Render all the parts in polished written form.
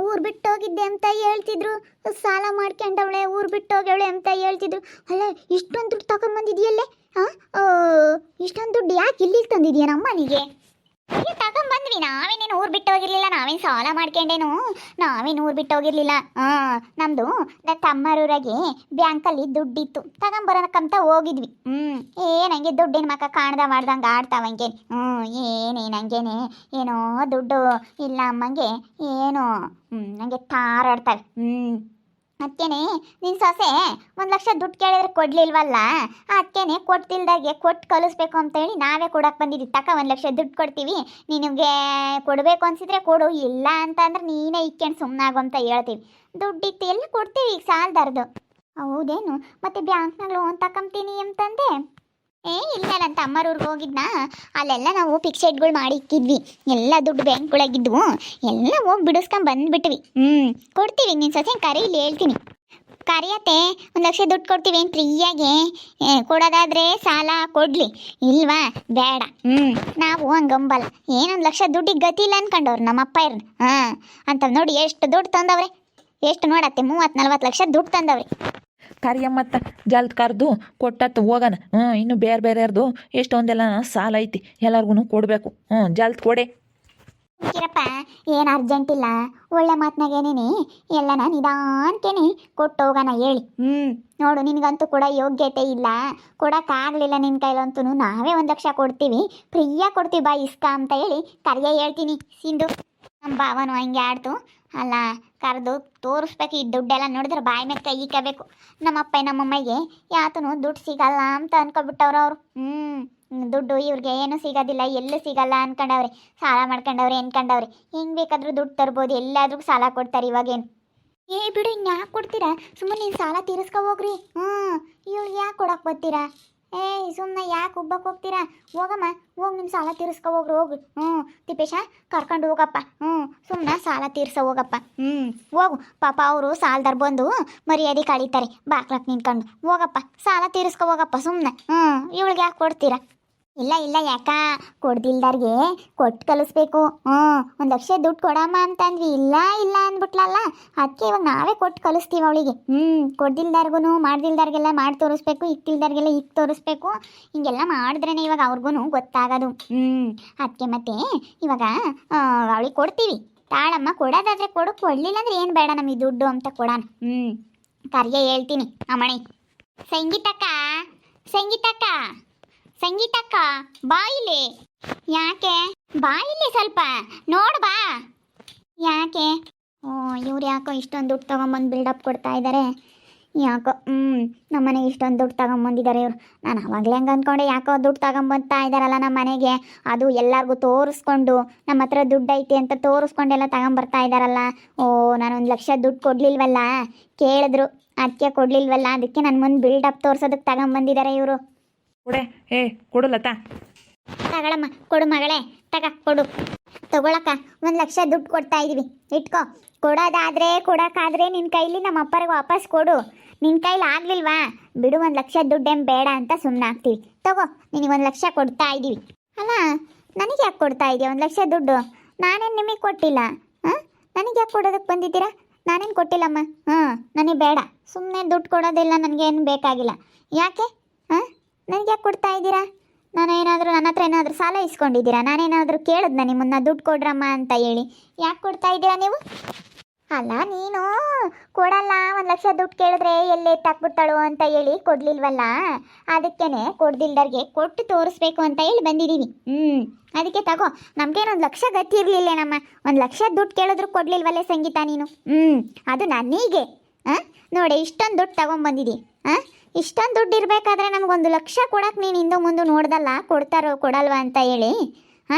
ಊರು ಬಿಟ್ಟೋಗಿದ್ದೆ ಅಂತ ಹೇಳ್ತಿದ್ರು. ಸಾಲ ಮಾಡ್ಕೊಂಡವಳೆ ಊರು ಬಿಟ್ಟೋಗವಳೆ ಅಂತ ಹೇಳ್ತಿದ್ರು. ಅಲ್ಲ, ಇಷ್ಟೊಂದು ದುಡ್ಡು ತಗೊಂಬಂದಿದೆಯಲ್ಲೇ? ಹಾಂ, ಇಷ್ಟೊಂದು ದುಡ್ಡು ಯಾಕೆ ಇಲ್ಲಿಗೆ ತಂದಿದೆಯಾ ನಮ್ಮನಿಗೆ? ಅಯ್ಯೋ, ತಗೊಂಬಂದ್ವಿ. ನಾವೇನೇನು ಊರು ಬಿಟ್ಟು ಹೋಗಿರ್ಲಿಲ್ಲ, ನಾವೇನು ಸಾಲ ಮಾಡ್ಕೊಂಡೇನು, ನಾವೇನು ಊರು ಬಿಟ್ಟು ಹೋಗಿರ್ಲಿಲ್ಲ. ನಮ್ಮದು ನನ್ನ ತಮ್ಮರೂರಾಗೆ ಬ್ಯಾಂಕಲ್ಲಿ ದುಡ್ಡಿತ್ತು, ತಗೊಂಬರೋಕಂತ ಹೋಗಿದ್ವಿ. ನಂಗೆ ದುಡ್ಡಿನ ಮಕ್ಕ ಕಾಣ್ದ ಮಾಡ್ದಂಗೆ ಆಡ್ತಾವಂಗೆ. ಏನೇನಂಗೇನೆ ಏನೋ ದುಡ್ಡು ಇಲ್ಲ ಅಮ್ಮಂಗೆ ಏನೋ ನನಗೆ ತಾರಾಡ್ತವೆ. ಅದಕ್ಕೇನೆ ನಿನ್ನ ಸೊಸೆ 1,00,000 ದುಡ್ಡು ಕೇಳಿದ್ರೆ ಕೊಡ್ಲಿಲ್ವಲ್ಲ, ಅದಕ್ಕೇನೆ ಕೊಡ್ತಿಲ್ದಾಗೆ ಕೊಟ್ಟು ಕಳಿಸ್ಬೇಕು ಅಂತೇಳಿ ನಾವೇ ಕೊಡಕ್ಕೆ ಬಂದಿದ್ವಿ. 1,00,000 ದುಡ್ಡು ಕೊಡ್ತೀವಿ, ನಿನಗೆ ಕೊಡಬೇಕು ಅನ್ಸಿದ್ರೆ ಕೊಡು, ಇಲ್ಲ ಅಂತಂದ್ರೆ ನೀನೇ ಇಕ್ಕೊಂಡು ಸುಮ್ಮನಾಗು ಅಂತ ಹೇಳ್ತೀವಿ. ದುಡ್ಡಿತ್ತು ಎಲ್ಲ ಕೊಡ್ತೀವಿ, ಈಗ ಸಾಲದಾರ್ದು. ಹೌದೇನು? ಮತ್ತೆ ಬ್ಯಾಂಕ್ನಾಗ ಲೋನ್ ತಗೊಂತೀನಿ ಅಂತಂದೆ. ಇಲ್ಲ, ನನ್ನ ತಮ್ಮರೂರ್ಗೆ ಹೋಗಿದ್ನಾ, ಅಲ್ಲೆಲ್ಲ ನಾವು ಫಿಕ್ಸೆಡ್ಗಳು ಮಾಡಿ ಇಕ್ಕಿದ್ವಿ. ಎಲ್ಲ ದುಡ್ಡು ಬ್ಯಾಂಕ್ಗಳಾಗಿದ್ವು, ಎಲ್ಲ ಹೋಗಿ ಬಿಡಿಸ್ಕೊಂಡು ಬಂದುಬಿಟ್ವಿ. ಕೊಡ್ತೀವಿ, ನಿನ್ನ ಸೊಸೆ ಕರೀಲಿ, ಹೇಳ್ತೀನಿ. ಕರಿಯತ್ತೆ, 1,00,000 ದುಡ್ಡು ಕೊಡ್ತೀವಿ ಏನು ಫ್ರೀಯಾಗೆ. ಕೊಡೋದಾದರೆ ಸಾಲ ಕೊಡಲಿ, ಇಲ್ವಾ ಬೇಡ. ನಾವು ಹಂಗಂಬಲ್ಲ. ಏನು 1,00,000 ದುಡ್ಡಿಗೆ ಗತಿ ಇಲ್ಲ ಅನ್ಕೊಂಡವ್ರು ನಮ್ಮಪ್ಪ ಇರ್ನ. ಅಂತ ನೋಡಿ ಎಷ್ಟು ದುಡ್ಡು ತಂದವ್ರೆ, ಎಷ್ಟು ನೋಡತ್ತೆ, 30-40 ಲಕ್ಷ ದುಡ್ಡು ತಂದವ್ರಿ. ಕರಿಯಮ್ಮತ್ತ ಜಲ್ದಿ ಕರೆದು ಕೊಟ್ಟತ್ತು ಹೋಗೋಣ. ಇನ್ನು ಬೇರೆ ಬೇರೆಯವ್ರದ್ದು ಎಷ್ಟೊಂದೆಲ್ಲ ಸಾಲ ಐತಿ, ಎಲ್ಲರಿಗೂ ಕೊಡಬೇಕು. ಜಲ್ದಿ ಕೊಡೆ. ಕಿರಪ್ಪ, ಏನು ಅರ್ಜೆಂಟ್ ಇಲ್ಲ, ಒಳ್ಳೆ ಮಾತನಾಗೇನೇನೆ ಎಲ್ಲನ ನಿಧಾನಕ್ಕೇನೆ ಕೊಟ್ಟು ಹೋಗೋಣ ಹೇಳಿ. ನೋಡು, ನಿನಗಂತೂ ಕೂಡ ಯೋಗ್ಯತೆ ಇಲ್ಲ, ಕೊಡೋಕ್ಕಾಗಲಿಲ್ಲ ನಿನ್ನ ಕೈಲಂತೂ ನಾವೇ 1,00,000 ಕೊಡ್ತೀವಿ, ಫ್ರೀಯಾಗಿ ಕೊಡ್ತೀವಿ ಬಾ ಇಸ್ಕ ಅಂತ ಹೇಳಿ ಕರಿಯ ಹೇಳ್ತೀನಿ. ಸಿಂಧು ನಮ್ಮ ಭಾವನು ಹಂಗೆ ಆಡ್ತು. ಅಲ್ಲ, ಕರೆದು ತೋರಿಸ್ಬೇಕು. ಈ ದುಡ್ಡೆಲ್ಲ ನೋಡಿದ್ರೆ ಬಾಯಿ ಮೇಲೆ ಕೈ ಇಕ್ಕಬೇಕು. ನಮ್ಮಪ್ಪ ನಮ್ಮಮ್ಮಗೆ ಯಾತನು ದುಡ್ಡು ಸಿಗಲ್ಲ ಅಂತ ಅನ್ಕೊಬಿಟ್ಟವ್ರು ಅವರು. ದುಡ್ಡು ಇವ್ರಿಗೆ ಏನು ಸಿಗೋದಿಲ್ಲ, ಎಲ್ಲೂ ಸಿಗಲ್ಲ ಅನ್ಕೊಂಡವ್ರೆ, ಸಾಲ ಮಾಡ್ಕೊಂಡವ್ರೆ ಅನ್ಕೊಂಡವ್ರೆ. ಹೆಂಗೆ ಬೇಕಾದ್ರೂ ದುಡ್ಡು ತರ್ಬೋದು, ಎಲ್ಲಾದ್ರೂ ಸಾಲ ಕೊಡ್ತಾರೆ ಇವಾಗೇನು. ಬಿಡು, ಇನ್ಯಾಕೆ ಕೊಡ್ತೀರಾ, ಸುಮ್ಮನೆ ನೀನು ಸಾಲ ತೀರಿಸ್ಕೊ ಹೋಗ್ರಿ. ಇವಳು ಯಾಕೆ ಕೊಡಕ್ಕೆ ಬರ್ತೀರಾ? ಸುಮ್ಮನೆ ಯಾಕೆ ಒಬ್ಬಕ್ಕೆ ಹೋಗ್ತೀರಾ? ಹೋಗಮ್ಮ, ಹೋಗಿ ನಿಮ್ಮ ಸಾಲ ತೀರಿಸ್ಕೊ ಹೋಗ್ರಿ, ಹೋಗ್ರಿ. ತಿಪ್ಪೇಶ ಕರ್ಕೊಂಡು ಹೋಗಪ್ಪ. ಸುಮ್ಮನೆ ಸಾಲ ತೀರ್ಸೋ ಹೋಗಪ್ಪ. ಹೋಗು, ಪಾಪ ಅವರು ಸಾಲದಾರ ಬಂದು ಮರ್ಯಾದೆ ಕಳೀತಾರೆ, ಬಾಕ್ಲಕ್ಕೆ ನಿಂತ್ಕೊಂಡು. ಹೋಗಪ್ಪ, ಸಾಲ ತೀರಿಸ್ಕೊ ಹೋಗಪ್ಪ ಸುಮ್ಮನೆ. ಇವಳಿಗೆ ಯಾಕೆ ಕೊಡ್ತೀರಾ? ಇಲ್ಲ ಯಾಕ, ಕೊಡ್ದಿಲ್ದಾರ್ಗೆ ಕೊಟ್ಟು ಕಲಿಸ್ಬೇಕು. 1,00,000 ದುಡ್ಡು ಕೊಡಮ್ಮ ಅಂತಂದ್ವಿ, ಇಲ್ಲ ಅಂದ್ಬಿಟ್ಲಲ್ಲ, ಅದಕ್ಕೆ ಇವಾಗ ನಾವೇ ಕೊಟ್ಟು ಕಲಿಸ್ತೀವಿ ಅವಳಿಗೆ. ಕೊಡ್ದಿಲ್ದಾರ್ಗು ಮಾಡ್ದಿಲ್ದಾರ್ಗೆಲ್ಲ ಮಾಡಿ ತೋರಿಸ್ಬೇಕು, ಇಕ್ತಿಲ್ದಾರ್ಗೆಲ್ಲ ಇಕ್ ತೋರಿಸ್ಬೇಕು. ಹಿಂಗೆಲ್ಲ ಮಾಡಿದ್ರೇ ಇವಾಗ ಅವ್ರಿಗೂ ಗೊತ್ತಾಗೋದು. ಅದಕ್ಕೆ ಮತ್ತೆ ಇವಾಗ ಅವಳಿಗೆ ಕೊಡ್ತೀವಿ. ತಾಳಮ್ಮ, ಕೊಡೋದಾದ್ರೆ ಕೊಡು, ಕೊಡಲಿಲ್ಲ ಅಂದ್ರೆ ಏನು ಬೇಡ ನಮಗೆ ದುಡ್ಡು ಅಂತ ಕೊಡೋಣ. ಕರಿಯ ಹೇಳ್ತೀನಿ ಅಮ್ಮಣಿ. ಸಂಗೀತಕ್ಕ ಬಾಯಿಲಿ. ಯಾಕೆ ಬಾಯಿಲಿ, ಸ್ವಲ್ಪ ನೋಡು ಬಾ. ಯಾಕೆ? ಇವ್ರು ಯಾಕೋ ಇಷ್ಟೊಂದು ದುಡ್ಡು ತೊಗೊಂಬಂದು ಬಿಲ್ಡಪ್ ಕೊಡ್ತಾ ಇದ್ದಾರೆ. ಯಾಕೋ ನಮ್ಮನೆಗೆ ಇಷ್ಟೊಂದು ದುಡ್ಡು ತಗೊಂಬಂದಿದ್ದಾರೆ ಇವರು. ನಾನು ಅವಾಗಲೇ ಹಂಗೆ ಅಂದ್ಕೊಂಡೆ, ಯಾಕೋ ದುಡ್ಡು ತಗೊಂಬಂತಾ ಇದ್ದಾರಲ್ಲ ನಮ್ಮ ಮನೆಗೆ, ಅದು ಎಲ್ಲರಿಗೂ ತೋರಿಸ್ಕೊಂಡು ನಮ್ಮ ಹತ್ರ ದುಡ್ಡು ಐತೆ ಅಂತ ತೋರಿಸ್ಕೊಂಡೆಲ್ಲ ತಗೊಂಬರ್ತಾ ಇದ್ದಾರಲ್ಲ. ನಾನು 1,00,000 ದುಡ್ಡು ಕೊಡಲಿಲ್ವಲ್ಲ, ಕೇಳಿದ್ರು ಅದಕ್ಕೆ ಕೊಡಲಿಲ್ವಲ್ಲ, ಅದಕ್ಕೆ ನನ್ನ ಮುಂದೆ ಬಿಲ್ಡಪ್ ತೋರಿಸೋದಕ್ಕೆ ತಗೊಂಬಂದಿದ್ದಾರೆ ಇವರು. ಕೊಡೆ, ಕೊಡು ಲತಾ. ತಗೊಳಮ್ಮ, ಕೊಡು ಮಗಳೇ, ಕೊಡು. ತಗೊಳಕ್ಕ 1,00,000 ದುಡ್ಡು ಕೊಡ್ತಾ ಇದೀವಿ, ಇಟ್ಕೋ. ಕೊಡೋಕ್ಕಾದ್ರೆ ನಿನ್ನ ಕೈಲಿ ನಮ್ಮ ಅಪ್ಪರಿಗೆ ವಾಪಸ್ ಕೊಡು. ನಿನ್ನ ಕೈಲಿ ಆಗ್ಲಿಲ್ವಾ ಬಿಡು, 1,00,000 ದುಡ್ಡೇನು ಬೇಡ ಅಂತ ಸುಮ್ಮನೆ ಆಗ್ತೀವಿ. ತಗೋ, ನಿನಗೆ 1,00,000 ಕೊಡ್ತಾ ಇದ್ದೀವಿ. ಅಲ್ಲ, ನನಗೆ ಯಾಕೆ ಕೊಡ್ತಾ ಇದೆಯಾ 1,00,000 ದುಡ್ಡು? ನಾನೇನು ನಿಮಗೆ ಕೊಟ್ಟಿಲ್ಲ. ನನಗೆ ಯಾಕೆ ಕೊಡೋದಕ್ಕೆ ಬಂದಿದ್ದೀರಾ? ನಾನೇನು ಕೊಟ್ಟಿಲ್ಲಮ್ಮ. ನನಗೆ ಬೇಡ, ಸುಮ್ಮನೆ ದುಡ್ಡು ಕೊಡೋದಿಲ್ಲ, ನನಗೇನು ಬೇಕಾಗಿಲ್ಲ. ಯಾಕೆ ನನಗೆ ಯಾಕೆ ಕೊಡ್ತಾ ಇದ್ದೀರಾ? ನನ್ನ ಹತ್ರ ಏನಾದರೂ ಸಾಲ ಇಸ್ಕೊಂಡಿದ್ದೀರಾ? ನಾನೇನಾದರೂ ಕೇಳಿದ್ನ ನಿಮ್ಮನ್ನ ದುಡ್ಡು ಕೊಡ್ರಮ್ಮ ಅಂತ ಹೇಳಿ? ಯಾಕೆ ಕೊಡ್ತಾ ಇದ್ದೀರಾ ನೀವು? ಅಲ್ಲ, ನೀನು ಕೊಡಲ್ಲ, 1,00,000 ದುಡ್ಡು ಕೇಳಿದ್ರೆ ಎಲ್ಲೇ ತಾಕ್ಬಿಡ್ತಾಳು ಅಂತ ಹೇಳಿ ಕೊಡಲಿಲ್ವಲ್ಲ, ಅದಕ್ಕೇನೆ ಕೊಡ್ದಿಲ್ದವ್ರಿಗೆ ಕೊಟ್ಟು ತೋರಿಸ್ಬೇಕು ಅಂತ ಹೇಳಿ ಬಂದಿದ್ದೀವಿ. ಅದಕ್ಕೆ ತಗೋ. ನಮಗೇನು 1,00,000 ಗತಿ ಇರಲಿಲ್ಲ ನಮ್ಮ. 1,00,000 ದುಡ್ಡು ಕೇಳಿದ್ರು ಕೊಡಲಿಲ್ವಲ್ಲೇ ಸಂಗೀತ ನೀನು. ಅದು ನನಗೆ ನೋಡಿ, ಇಷ್ಟೊಂದು ದುಡ್ಡು ತಗೊಂಬಂದಿದ್ದಿ. ಇಷ್ಟೊಂದು ದುಡ್ಡು ಇರಬೇಕಾದ್ರೆ ನಮ್ಗೆ 1,00,000 ಕೊಡಕ್ಕೆ ನೀನು ಹಿಂದೆ ಮುಂದೆ ನೋಡ್ದಲ್ಲ, ಕೊಡ್ತಾರೋ ಕೊಡಲ್ವಾ ಅಂತ ಹೇಳಿ.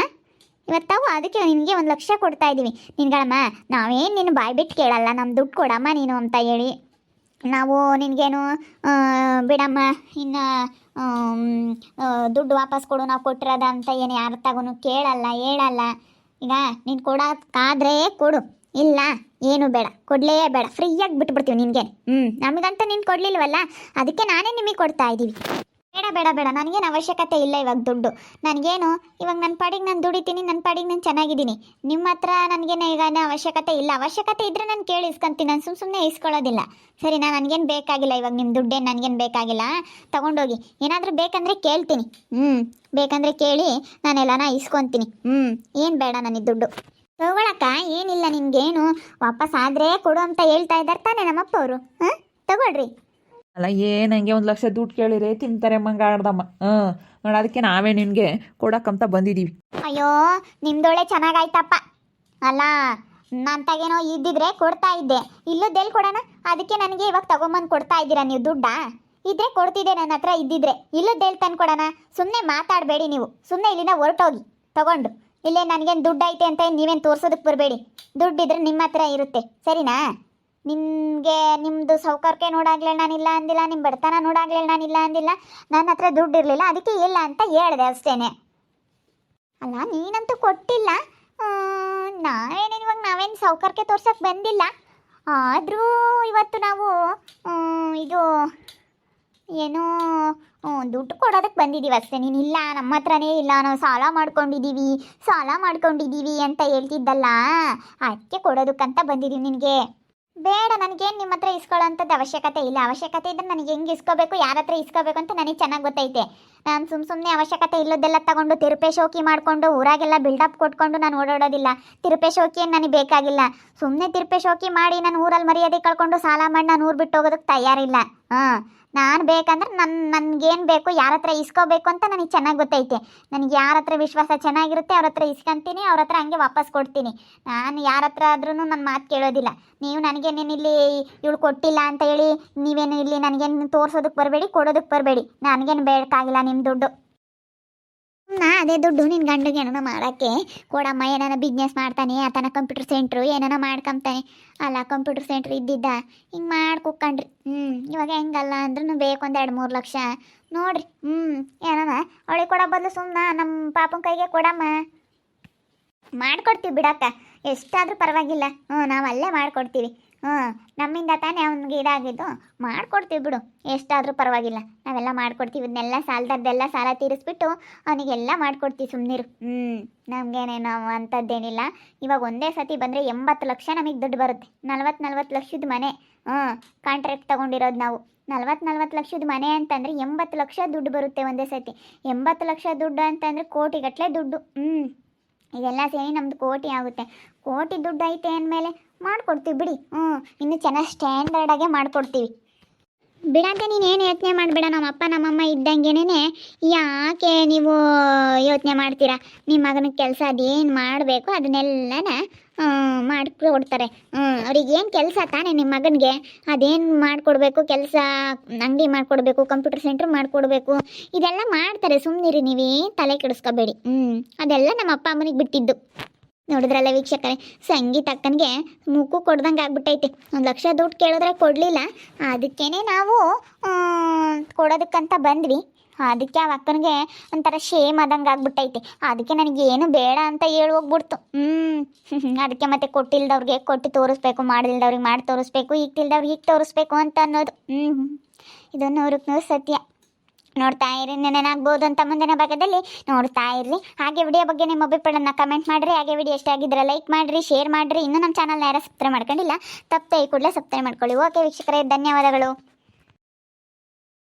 ಇವತ್ತಾವು ಅದಕ್ಕೆ ನಿನಗೆ 1,00,000 ಕೊಡ್ತಾ ಇದ್ದೀವಿ. ನಿನ್ಗಳಮ್ಮ, ನಾವೇನು ನೀನು ಬಾಯಿ ಬಿಟ್ಟು ಕೇಳಲ್ಲ, ನಮ್ಮ ದುಡ್ಡು ಕೊಡಮ್ಮ ನೀನು ಅಂತ ಹೇಳಿ. ನಾವು ನಿನಗೇನು ಬಿಡಮ್ಮ, ಇನ್ನು ದುಡ್ಡು ವಾಪಸ್ ಕೊಡು, ನಾವು ಕೊಟ್ಟಿರೋದ ಅಂತ ಏನು ಯಾರ ತಗೋನು ಕೇಳಲ್ಲ, ಹೇಳಲ್ಲ. ಈಗ ನೀನು ಕೊಡೋಕ್ಕಾದ್ರೆ ಕೊಡು, ಇಲ್ಲ ಏನು ಬೇಡ, ಕೊಡಲೇ ಬೇಡ, ಫ್ರೀಯಾಗಿ ಬಿಟ್ಬಿಡ್ತೀವಿ ನಿನಗೆ. ನಮಗಂತ ನೀನು ಕೊಡಲಿಲ್ವಲ್ಲ, ಅದಕ್ಕೆ ನಾನೇ ನಿಮಗೆ ಕೊಡ್ತಾ ಇದ್ದೀವಿ. ಬೇಡ ಬೇಡ ಬೇಡ, ನನಗೇನು ಅವಶ್ಯಕತೆ ಇಲ್ಲ ಇವಾಗ ದುಡ್ಡು. ನನಗೇನು ಇವಾಗ ನನ್ನ ಪಾಡಿಗೆ ನಾನು ದುಡಿತೀನಿ, ನನ್ನ ಪಾಡಿಗೆ ನಾನು ಚೆನ್ನಾಗಿದ್ದೀನಿ. ನಿಮ್ಮ ಹತ್ರ ನನಗೇನು ಈಗ ಅವಶ್ಯಕತೆ ಇಲ್ಲ. ಅವಶ್ಯಕತೆ ಇದ್ದರೆ ನಾನು ಕೇಳಿ ಇಸ್ಕೊಂತೀನಿ, ನಾನು ಸುಮ್ಮನೆ ಇಸ್ಕೊಳ್ಳೋದಿಲ್ಲ. ಸರಿನಾ? ನನಗೇನು ಬೇಕಾಗಿಲ್ಲ ಇವಾಗ ನಿಮ್ಮ ದುಡ್ಡೇನು ನನಗೇನು ಬೇಕಾಗಿಲ್ಲ. ತಗೊಂಡೋಗಿ. ಏನಾದರೂ ಬೇಕಂದರೆ ಕೇಳ್ತೀನಿ. ಬೇಕಂದರೆ ಕೇಳಿ ನಾನೆಲ್ಲನ ಇಸ್ಕೊತೀನಿ. ಏನು ಬೇಡ ನನಗೆ ದುಡ್ಡು ತಗೊಳಕ್ಕ. ಏನಿಲ್ಲ, ನಿಮ್ಗೇನು ವಾಪಸ್ ಆದರೆ ಕೊಡು ಅಂತ ಹೇಳ್ತಾ ಇದ್ದಾರೆ ತಾನೇ ನಮ್ಮಪ್ಪ ಅವರು. ತಗೊಳ್ರಿ. ಅಲ್ಲ ಏನಂಗೆ 1,00,000 ದುಡ್ಡು ಕೇಳಿದ್ರೆ ತಿಂತಾರೆ ಮಂಗಾಡ್ದಮ್ಮ. ನೋಡಿ ಅದಕ್ಕೆ ನಾವೇ ನಿನಗೆ ಕೊಡಕ್ಕಂತ ಬಂದಿದ್ದೀವಿ. ಅಯ್ಯೋ, ನಿಮ್ದೊಳೆ ಚೆನ್ನಾಗಾಯ್ತಪ್ಪ. ಅಲ್ಲ, ನಂತಾಗೇನೋ ಇದ್ದಿದ್ರೆ ಕೊಡ್ತಾ ಇದ್ದೆ. ಇಲ್ಲದ್ದೆಲ್ಲಿ ಕೊಡೋಣ? ಅದಕ್ಕೆ ನನಗೆ ಇವಾಗ ತಗೊಂಬಂದು ಕೊಡ್ತಾ ಇದ್ದೀರಾ ನೀವು ದುಡ್ಡ? ಇದ್ರೆ ಕೊಡ್ತಿದ್ದೆ ನನ್ನ ಹತ್ರ ಇದ್ದಿದ್ರೆ. ಇಲ್ಲದ್ದೆಲ್ಲಿ ತಂದು ಕೊಡೋಣ? ಸುಮ್ಮನೆ ಮಾತಾಡಬೇಡಿ ನೀವು. ಸುಮ್ಮನೆ ಇಲ್ಲಿಂದ ಹೊರಟೋಗಿ ತಗೊಂಡು. ಇಲ್ಲೇ ನನಗೇನು ದುಡ್ಡು ಐತೆ ಅಂತ ನೀವೇನು ತೋರ್ಸೋದಕ್ಕೆ ಬರಬೇಡಿ. ದುಡ್ಡಿದ್ರೆ ನಿಮ್ಮ ಹತ್ರ ಇರುತ್ತೆ. ಸರಿನಾ? ನಿಮಗೆ ನಿಮ್ಮದು ಸೌಕರ್ಯ ನೋಡಾಗ್ಲೇ ನಾನಿಲ್ಲ ಅಂದಿಲ್ಲ, ನಿಮ್ಮ ಬಡತನ ನೋಡಾಗ್ಲೇ ನಾನಿಲ್ಲ ಅಂದಿಲ್ಲ. ನನ್ನ ಹತ್ರ ದುಡ್ಡು ಇರಲಿಲ್ಲ, ಅದಕ್ಕೆ ಇಲ್ಲ ಅಂತ ಹೇಳಿದೆ ಅಷ್ಟೇ. ಅಲ್ಲ, ನೀನಂತೂ ಕೊಟ್ಟಿಲ್ಲ. ನಾವೇನು ಸೌಕರ್ಯ ತೋರ್ಸೋಕ್ಕೆ ಬಂದಿಲ್ಲ. ಆದರೂ ಇವತ್ತು ನಾವು ಇದು ಏನೋ ದುಡ್ಡು ಕೊಡೋದಕ್ಕೆ ಬಂದಿದ್ದೀವಿ ಅಷ್ಟೇ. ನೀನಿಲ್ಲ, ನಮ್ಮ ಹತ್ರನೇ ಇಲ್ಲ, ನಾವು ಸಾಲ ಮಾಡ್ಕೊಂಡಿದ್ದೀವಿ ಅಂತ ಹೇಳ್ತಿದ್ದಲ್ಲ, ಅದಕ್ಕೆ ಕೊಡೋದಕ್ಕಂತ ಬಂದಿದ್ದೀವಿ ನಿನಗೆ. ಬೇಡ, ನನಗೇನು ನಿಮ್ಮ ಹತ್ರ ಇಸ್ಕೊಳ್ಳೋಂಥದ್ದು ಅವಶ್ಯಕತೆ ಇಲ್ಲ. ಅವಶ್ಯಕತೆ ಇದ್ದರೆ ನನಗೆ ಹೆಂಗೆ ಇಸ್ಕೋಬೇಕು, ಯಾರ ಹತ್ರ ಇಸ್ಕೋಬೇಕು ಅಂತ ನನಗೆ ಚೆನ್ನಾಗಿ ಗೊತ್ತೈತೆ. ನಾನು ಸುಮ್ಮನೆ ಅವಶ್ಯಕತೆ ಇಲ್ಲದೆಲ್ಲ ತಗೊಂಡು ತಿರುಪೆ ಶೋಕಿ ಮಾಡಿಕೊಂಡು ಊರಾಗೆಲ್ಲ ಬಿಲ್ಡಪ್ ಕೊಟ್ಕೊಂಡು ನಾನು ಓಡಾಡೋದಿಲ್ಲ. ತಿರುಪೆ ಶೋಕಿ ಏನು ನನಗೆ ಬೇಕಾಗಿಲ್ಲ. ಸುಮ್ಮನೆ ತಿರುಪೆ ಶೋಕಿ ಮಾಡಿ ನಾನು ಊರಲ್ಲಿ ಮರ್ಯಾದೆ ಕಳ್ಕೊಂಡು ಸಾಲ ಮಾಡಿ ನಾನು ಊರು ಬಿಟ್ಟು ಹೋಗೋದಕ್ಕೆ ತಯಾರಿಲ್ಲ. ನಾನು ಬೇಕಂದ್ರೆ ನನಗೇನು ಬೇಕು, ಯಾರ ಹತ್ರ ಇಸ್ಕೋಬೇಕು ಅಂತ ನನಗೆ ಚೆನ್ನಾಗಿ ಗೊತ್ತೈತೆ. ನನಗೆ ಯಾರ ಹತ್ರ ವಿಶ್ವಾಸ ಚೆನ್ನಾಗಿರುತ್ತೆ ಅವ್ರ ಹತ್ರ ಇಸ್ಕೊಂತೀನಿ, ಅವ್ರ ಹತ್ರ ಹಂಗೆ ವಾಪಸ್ ಕೊಡ್ತೀನಿ. ನಾನು ಯಾರ ಹತ್ರ ಆದ್ರೂ ನನ್ನ ಮಾತು ಕೇಳೋದಿಲ್ಲ. ನೀವು ನನಗೇನೇನು ಇಲ್ಲಿ ಇವಳು ಕೊಟ್ಟಿಲ್ಲ ಅಂತ ಹೇಳಿ ನೀವೇನು ಇಲ್ಲಿ ನನಗೇನು ತೋರಿಸೋದಕ್ಕೆ ಬರಬೇಡಿ, ಕೊಡೋದಕ್ಕೆ ಬರಬೇಡಿ. ನನಗೇನು ಬೇಕಾಗಿಲ್ಲ ನಿಮ್ಮ ದುಡ್ಡು. ಅದೇ ದುಡ್ಡು ನಿನ್ನ ಗಂಡಿಗೆ ಏನೋ ಮಾಡೋಕ್ಕೆ ಕೊಡಮ್ಮ. ಏನಾನ ಬಿಸ್ನೆಸ್ ಮಾಡ್ತಾನೆ, ಆತನ ಕಂಪ್ಯೂಟರ್ ಸೆಂಟ್ರು ಏನಾನ ಮಾಡ್ಕೊಂತಾನೆ. ಅಲ್ಲ, ಕಂಪ್ಯೂಟರ್ ಸೆಂಟ್ರ್ ಇದ್ದಿದ್ದ ಹಿಂಗೆ ಮಾಡ್ಕೊಕ್ಕಂಡ್ರಿ. ಇವಾಗ ಹೆಂಗಲ್ಲ ಅಂದ್ರೂ ಬೇಕು 1-2-3 ಲಕ್ಷ ನೋಡ್ರಿ. ಏನಾನ ಅವಳಿಗೆ ಕೊಡೋ ಬದಲು ಸುಮ್ಮನೆ ನಮ್ಮ ಪಾಪನ ಕೈಗೆ ಕೊಡಮ್ಮ. ಮಾಡ್ಕೊಡ್ತೀವಿ ಬಿಡಕ್ಕ, ಎಷ್ಟಾದರೂ ಪರವಾಗಿಲ್ಲ. ನಾವು ಅಲ್ಲೇ ಮಾಡ್ಕೊಡ್ತೀವಿ. ನಮ್ಮಿಂದ ತಾನೇ ಅವ್ನಿಗೆ ಇದಾಗಿದ್ದು. ಮಾಡ್ಕೊಡ್ತೀವಿ ಬಿಡು, ಎಷ್ಟಾದರೂ ಪರವಾಗಿಲ್ಲ. ನಾವೆಲ್ಲ ಮಾಡ್ಕೊಡ್ತೀವಿ. ಇದನ್ನೆಲ್ಲ ಸಾಲದದ್ದೆಲ್ಲ ಸಾಲ ತೀರಿಸ್ಬಿಟ್ಟು ಅವನಿಗೆಲ್ಲ ಮಾಡ್ಕೊಡ್ತೀವಿ. ಸುಮ್ಮನಿರು. ನಮಗೇನೇನೋ ಅಂಥದ್ದೇನಿಲ್ಲ. ಇವಾಗ ಒಂದೇ ಸತಿ ಬಂದರೆ 80 ಲಕ್ಷ ನಮಗೆ ದುಡ್ಡು ಬರುತ್ತೆ. 40 ಲಕ್ಷದ ಮನೆ ಕಾಂಟ್ರಾಕ್ಟ್ ತೊಗೊಂಡಿರೋದು ನಾವು. 40 ಲಕ್ಷದ ಮನೆ ಅಂತಂದರೆ 80 ಲಕ್ಷ ದುಡ್ಡು ಬರುತ್ತೆ ಒಂದೇ ಸತಿ. 80 ಲಕ್ಷ ದುಡ್ಡು ಅಂತಂದರೆ ಕೋಟಿಗಟ್ಟಲೆ ದುಡ್ಡು. ಇದೆಲ್ಲ ಸೇರಿ ನಮ್ಮದು ಕೋಟಿ ಆಗುತ್ತೆ. ಕೋಟಿ ದುಡ್ಡು ಐತೆ ಅಂದಮೇಲೆ ಮಾಡಿಕೊಡ್ತೀವಿ ಬಿಡಿ. ಇನ್ನೂ ಚೆನ್ನಾಗಿ ಸ್ಟ್ಯಾಂಡರ್ಡಾಗೆ ಮಾಡಿಕೊಡ್ತೀವಿ ಬಿಡಂತೆ. ನೀನೇನು ಯೋಚನೆ ಮಾಡಬೇಡ. ನಮ್ಮಪ್ಪ ನಮ್ಮಮ್ಮ ಇದ್ದಂಗೆನೇ ಯಾಕೆ ನೀವು ಯೋಚನೆ ಮಾಡ್ತೀರಾ? ನಿಮ್ಮ ಮಗನ ಕೆಲಸ ಅದೇನು ಮಾಡಬೇಕು ಅದನ್ನೆಲ್ಲನ ಮಾಡಿಕೊಡ್ತಾರೆ. ಅವ್ರಿಗೇನು ಕೆಲಸ ತಾನೇ ನಿಮ್ಮ ಮಗನಿಗೆ ಅದೇನು ಮಾಡಿಕೊಡ್ಬೇಕು ಕೆಲಸ. ಅಂಗಡಿ ಮಾಡಿಕೊಡ್ಬೇಕು, ಕಂಪ್ಯೂಟರ್ ಸೆಂಟ್ರ್ ಮಾಡಿಕೊಡ್ಬೇಕು, ಇದೆಲ್ಲ ಮಾಡ್ತಾರೆ. ಸುಮ್ಮನಿರಿ, ನೀವೇ ತಲೆ ಕೆಡಿಸ್ಕೋಬೇಡಿ. ಅದೆಲ್ಲ ನಮ್ಮ ಅಪ್ಪ ಅಮ್ಮನಿಗೆ ಬಿಟ್ಟಿದ್ದು. ನೋಡಿದ್ರಲ್ಲ ವೀಕ್ಷಕರೇ, ಸಂಗೀತ ಅಕ್ಕನಿಗೆ ಮುಕ್ಕು ಕೊಡ್ದಂಗೆ ಆಗ್ಬಿಟ್ಟೈತೆ. 1 ಲಕ್ಷ ದುಡ್ಡು ಕೇಳಿದ್ರೆ ಕೊಡಲಿಲ್ಲ. ಅದಕ್ಕೇ ನಾವು ಕೊಡೋದಕ್ಕಂತ ಬಂದ್ವಿ. ಅದಕ್ಕೆ ಆ ಅಕ್ಕನಿಗೆ ಒಂಥರ ಶೇಮ್ ಆದಂಗೆ ಆಗ್ಬಿಟ್ಟೈತೆ. ಅದಕ್ಕೆ ನನಗೇನು ಬೇಡ ಅಂತ ಹೇಳಿ ಹೋಗ್ಬಿಡ್ತು. ಅದಕ್ಕೆ ಮತ್ತೆ ಕೊಟ್ಟಿಲ್ದವ್ರಿಗೆ ಕೊಟ್ಟು ತೋರಿಸ್ಬೇಕು, ಮಾಡಿಲ್ದವ್ರಿಗೆ ಮಾಡಿ ತೋರಿಸ್ಬೇಕು, ಈಗ ತಿಲ್ದವ್ರಿಗೆ ಈಗ ತೋರಿಸ್ಬೇಕು ಅಂತ ಅನ್ನೋದು. ಇದು 100ಕ್ಕೆ 100 ಸತ್ಯ. ನೋಡ್ತಾ ಇರಿ, ನೆನನಾಗ್ಬೋದು ಅಂತ ಮುಂದಿನ ಭಾಗದಲ್ಲಿ ನೋಡ್ತಾ ಇರ್ರಿ. ಹಾಗೆ ವಿಡಿಯೋ ಬಗ್ಗೆ ನಿಮ್ಮ ಅಭಿಪ್ರಾಯನ ಕಮೆಂಟ್ ಮಾಡಿರಿ. ಹಾಗೆ ವಿಡಿಯೋ ಇಷ್ಟ ಆಗಿದ್ರೆ ಲೈಕ್ ಮಾಡಿರಿ, ಶೇರ್ ಮಾಡಿರಿ. ಇನ್ನೂ ನಮ್ಮ ಚಾನಲ್ನ ಯಾರು ಸಬ್ಸ್ಕ್ರೈಬ್ ಮಾಡ್ಕೊಂಡಿಲ್ಲ, ತಪ್ಪದೆ ಈ ಕೂಡಲೇ ಸಬ್ಸ್ಕ್ರೈಬ್ ಮಾಡ್ಕೊಳ್ಳಿ. ಓಕೆ ವೀಕ್ಷಕರೇ, ಧನ್ಯವಾದಗಳು.